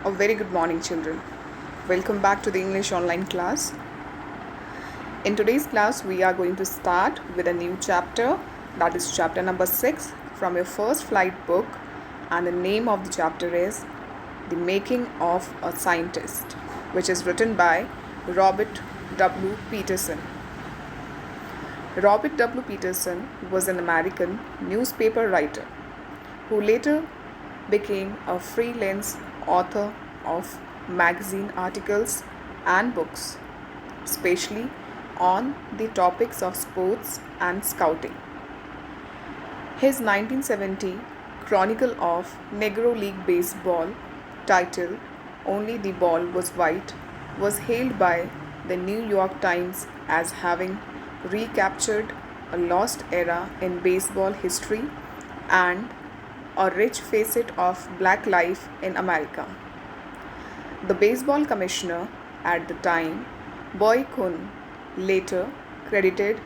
A very good morning, children. Welcome back to the English online class. In today's class, we are going to start with a new chapter, that is chapter number 6 from your first flight book, and the name of the chapter is The Making of a Scientist, which is written by Robert W. Peterson. Robert W. Peterson was an American newspaper writer who later became a freelance author of magazine articles and books, especially on the topics of sports and scouting. His 1970 Chronicle of Negro League Baseball, titled Only the Ball Was White, was hailed by the New York Times as having recaptured a lost era in baseball history and a rich facet of black life in America. The baseball commissioner at the time, Boy Kuhn, later credited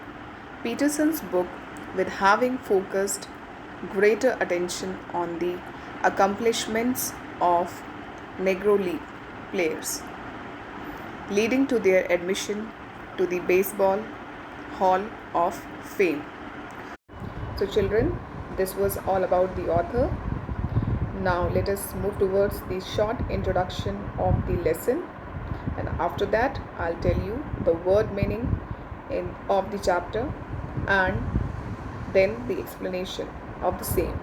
Peterson's book with having focused greater attention on the accomplishments of Negro League players, leading to their admission to the Baseball Hall of Fame. So children, this was all about the author. Now let us move towards the short introduction of the lesson, and after that I'll tell you the word meaning of the chapter and then the explanation of the same.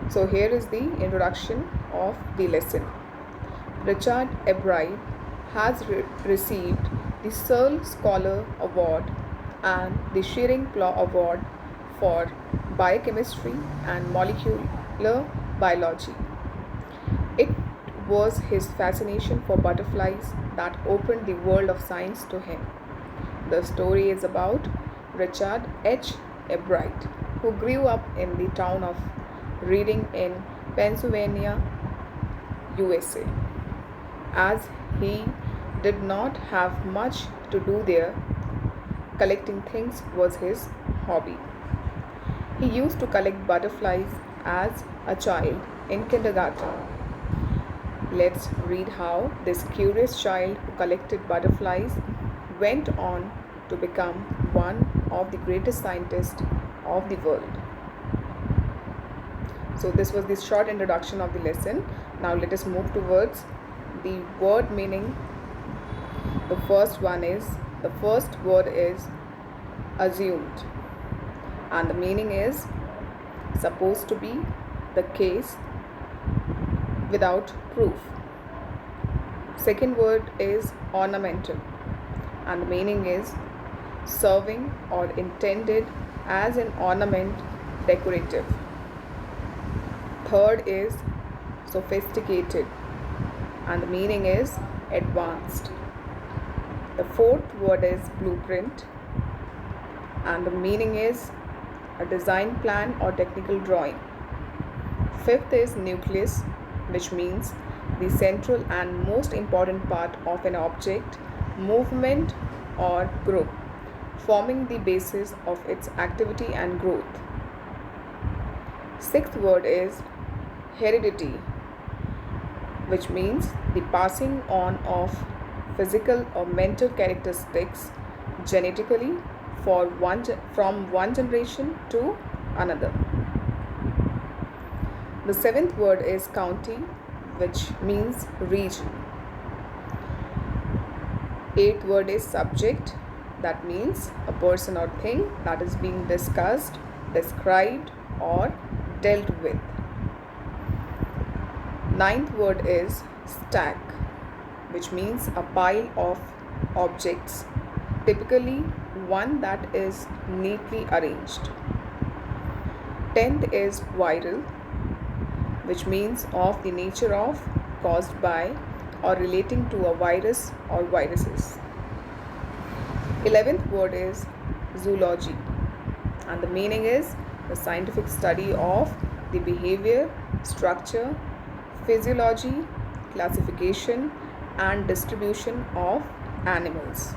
So here is the introduction of the lesson. Richard Albright has received the Searle Scholar Award and the Schering-Plough Award for biochemistry and molecular biology. It was his fascination for butterflies that opened the world of science to him. The story is about Richard H. Albright, who grew up in the town of Reading in Pennsylvania, USA. As he did not have much to do there, collecting things was his hobby. He used to collect butterflies as a child in kindergarten. Let's read how this curious child who collected butterflies went on to become one of the greatest scientists of the world. So this was the short introduction of the lesson. Now let us move towards the word meaning. The first word is assumed, and the meaning is supposed to be the case without proof. Second word is ornamental, and the meaning is serving or intended as an ornament, decorative. Third is sophisticated, and the meaning is advanced. The fourth word is blueprint, and the meaning is a design plan or technical drawing. Fifth is nucleus, which means the central and most important part of an object, movement, or group, forming the basis of its activity and growth. Sixth word is heredity, which means the passing on of physical or mental characteristics genetically from one generation to another. The seventh word is county, which means region. Eighth word is subject, that means a person or thing that is being discussed, described, or dealt with. Ninth word is stack, which means a pile of objects, typically one that is neatly arranged. 10th is viral, which means of the nature of, caused by, or relating to a virus or viruses. 11th word is zoology, and the meaning is the scientific study of the behavior, structure, physiology, classification, and distribution of animals.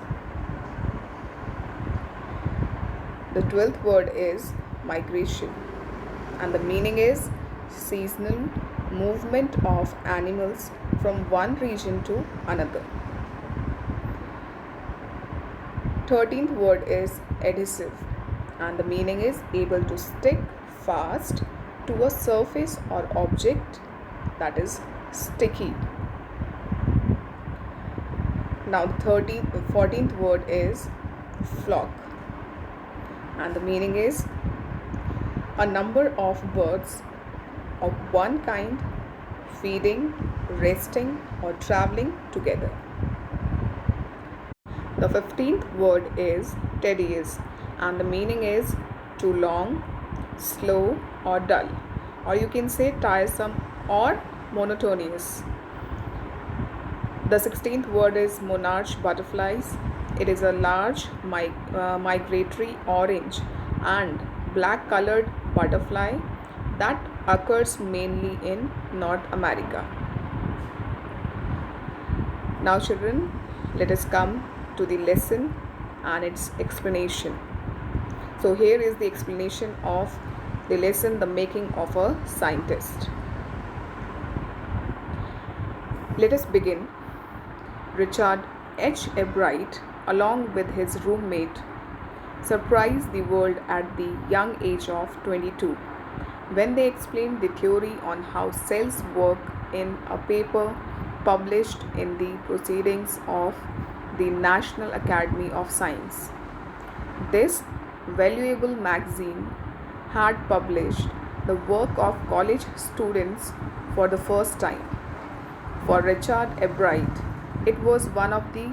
The 12th word is migration, and the meaning is seasonal movement of animals from one region to another. 13th word is adhesive, and the meaning is able to stick fast to a surface or object, that is sticky. Now the 14th word is flock, and the meaning is a number of birds of one kind feeding, resting, or traveling together. The 15th word is tedious, and the meaning is too long, slow, or dull, or you can say tiresome or monotonous. The 16th word is monarch butterflies. It is a large migratory orange and black colored butterfly that occurs mainly in North America. Now children, let us come to the lesson and its explanation. So here is the explanation of the lesson, the making of a scientist. Let us begin. Richard H. Albright, along with his roommate, surprised the world at the young age of 22 when they explained the theory on how cells work in a paper published in the Proceedings of the National Academy of Science. This valuable magazine had published the work of college students for the first time. For Richard Albright, it was one of the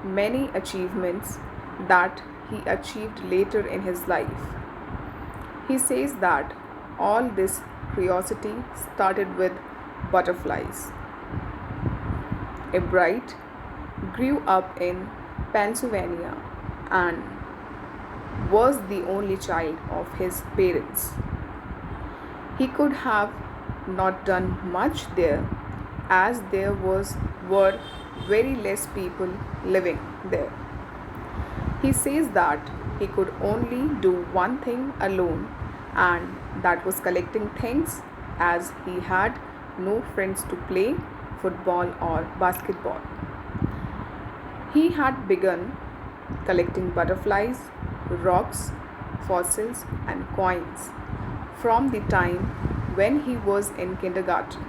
many achievements that he achieved later in his life. He says that all this curiosity started with butterflies. Albright grew up in Pennsylvania and was the only child of his parents. He could have not done much there, as there were very less people living there. He says that he could only do one thing alone, and that was collecting things, as he had no friends to play football or basketball. He had begun collecting butterflies, rocks, fossils, and coins from the time when he was in kindergarten.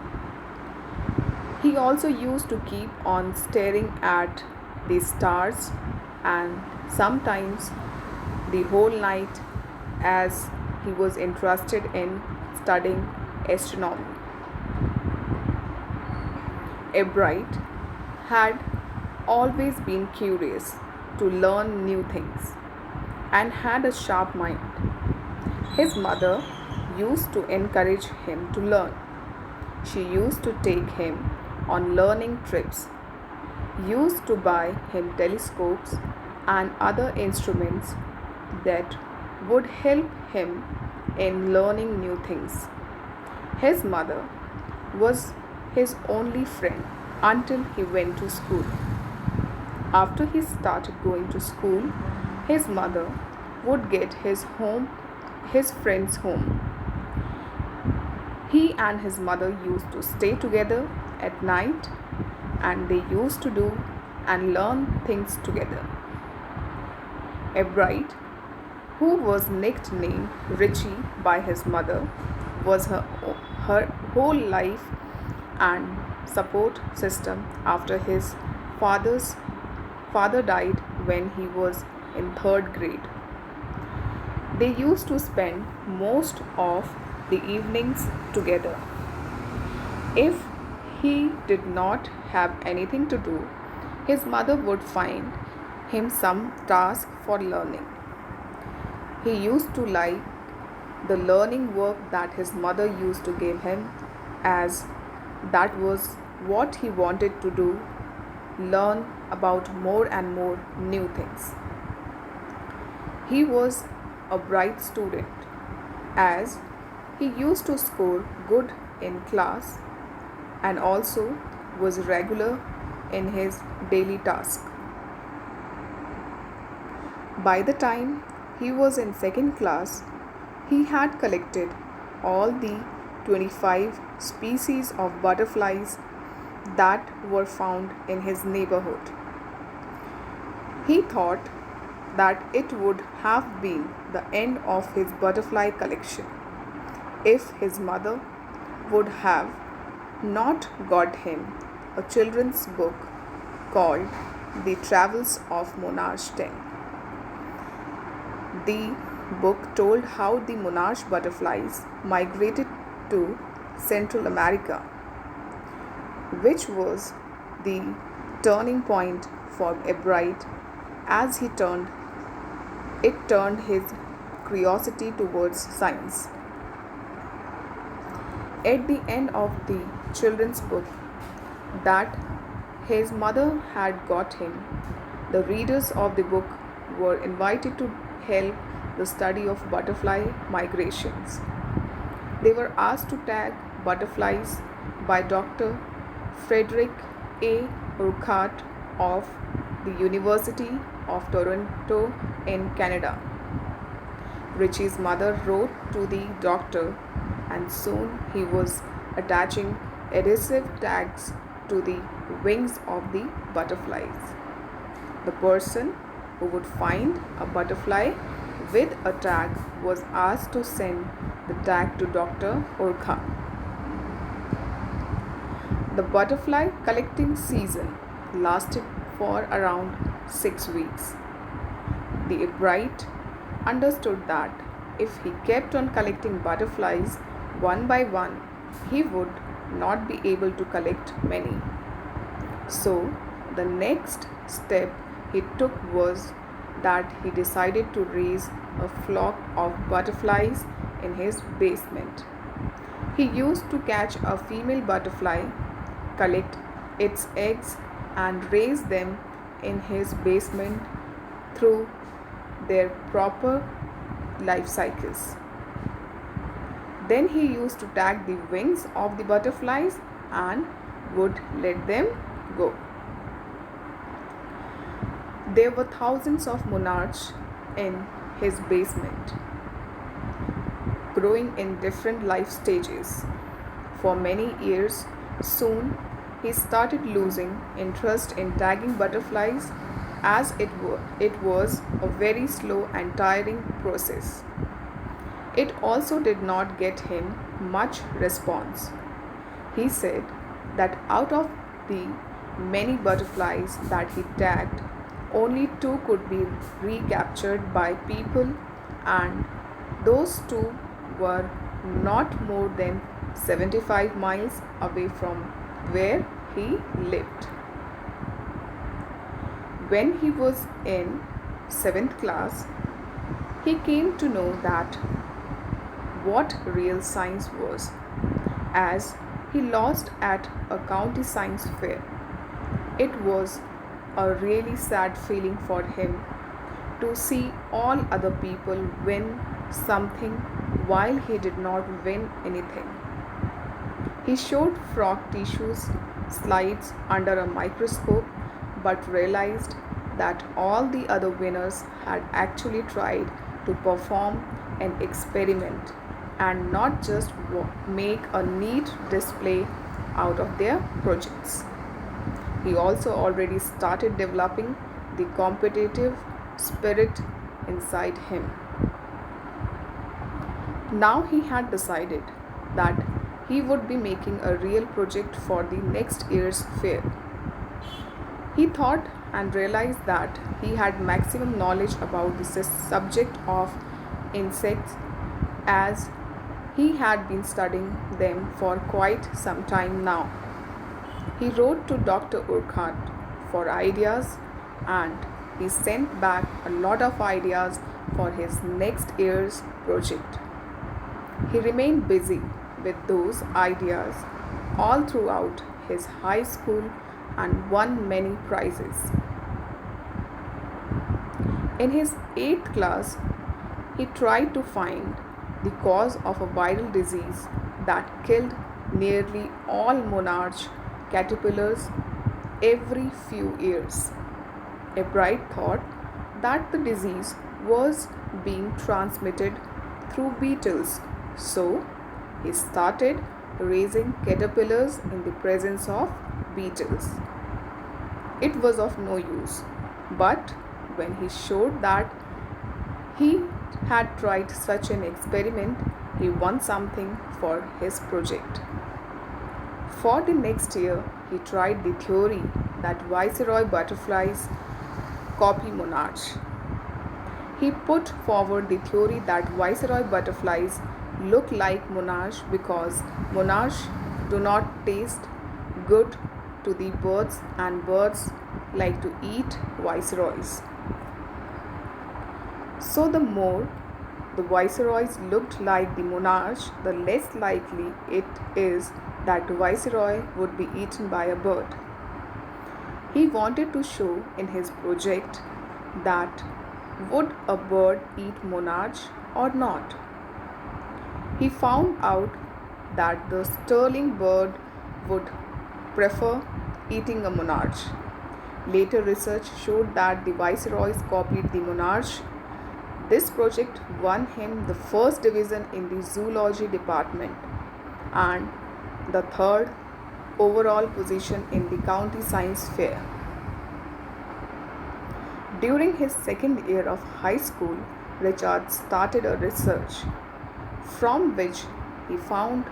He also used to keep on staring at the stars and sometimes the whole night, as he was interested in studying astronomy. Albright had always been curious to learn new things and had a sharp mind. His mother used to encourage him to learn. She used to take him on learning trips, used to buy him telescopes and other instruments that would help him in learning new things. His mother was his only friend until he went to school. After he started going to school, his mother would get his friends home. He and his mother used to stay together at night, and they used to do and learn things together. Albright, who was nicknamed Richie by his mother, was her whole life and support system after his father died when he was in 3rd grade. They used to spend most of the evenings together. If he did not have anything to do, his mother would find him some task for learning. He used to like the learning work that his mother used to give him, as that was what he wanted to do, learn about more and more new things. He was a bright student, as he used to score good in class and also was regular in his daily task. By the time he was in 2nd class, he had collected all the 25 species of butterflies that were found in his neighborhood. He thought that it would have been the end of his butterfly collection if his mother would have not got him a children's book called The Travels of Monarch Ten. The book told how the monarch butterflies migrated to Central America, which was the turning point for Ebright as it turned his curiosity towards science. At the end of the children's book that his mother had got him, the readers of the book were invited to help the study of butterfly migrations. They were asked to tag butterflies by Dr. Frederick A. Urquhart of the University of Toronto in Canada. Richie's mother wrote to the doctor, and soon he was attaching adhesive tags to the wings of the butterflies. The person who would find a butterfly with a tag was asked to send the tag to Dr. Urquhart. The butterfly collecting season lasted for around 6 weeks. The Ebright understood that if he kept on collecting butterflies one by one, he would not be able to collect many. So, the next step he took was that he decided to raise a flock of butterflies in his basement. He used to catch a female butterfly, collect its eggs, and raise them in his basement through their proper life cycles. Then he used to tag the wings of the butterflies and would let them go. There were thousands of monarchs in his basement, growing in different life stages. For many years, soon he started losing interest in tagging butterflies as it was a very slow and tiring process. It also did not get him much response. He said that out of the many butterflies that he tagged, only 2 could be recaptured by people, and those 2 were not more than 75 miles away from where he lived. When he was in 7th class, he came to know that what real science was, as he lost at a county science fair. It was a really sad feeling for him to see all other people win something while he did not win anything. He showed frog tissues slides under a microscope but realized that all the other winners had actually tried to perform an experiment and not just make a neat display out of their projects. He also already started developing the competitive spirit inside him. Now he had decided that he would be making a real project for the next year's fair. He thought and realized that he had maximum knowledge about the subject of insects, as he had been studying them for quite some time now. He wrote to Dr. Urquhart for ideas, and he sent back a lot of ideas for his next year's project. He remained busy with those ideas all throughout his high school and won many prizes. In his 8th class, he tried to find the cause of a viral disease that killed nearly all monarch caterpillars every few years. Ebright thought that the disease was being transmitted through beetles, so he started raising caterpillars in the presence of beetles. It was of no use, but when he showed that he had tried such an experiment, he won something for his project. For the next year, he tried the theory that viceroy butterflies copy monarchs. He put forward the theory that viceroy butterflies look like monarchs because monarchs do not taste good to the birds and birds like to eat viceroys. So, the more the viceroys looked like the monarch, the less likely it is that the viceroy would be eaten by a bird. He wanted to show in his project that would a bird eat monarch or not. He found out that the sterling bird would prefer eating a monarch. Later research showed that the viceroys copied the monarch. This project won him the first division in the zoology department and the third overall position in the county science fair. During his second year of high school, Richard started a research from which he found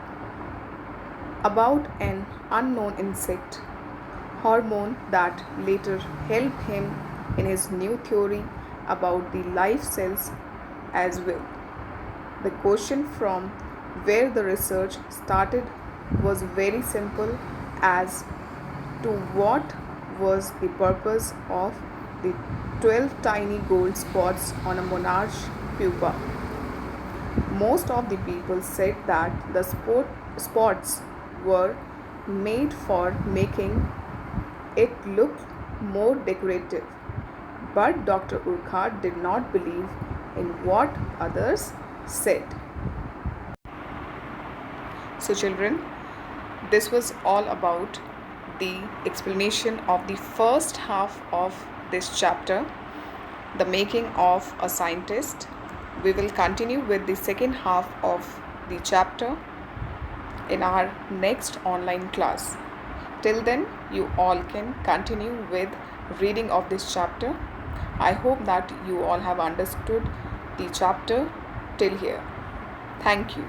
about an unknown insect hormone that later helped him in his new theory about the life cells as well. The question from where the research started was very simple as to what was the purpose of the 12 tiny gold spots on a monarch pupa. Most of the people said that the spots were made for making it look more decorative. But Dr. Urquhart did not believe in what others said. So, children, this was all about the explanation of the first half of this chapter, the making of a scientist. We will continue with the second half of the chapter in our next online class. Till then, you all can continue with reading of this chapter. I hope that you all have understood the chapter till here. Thank you.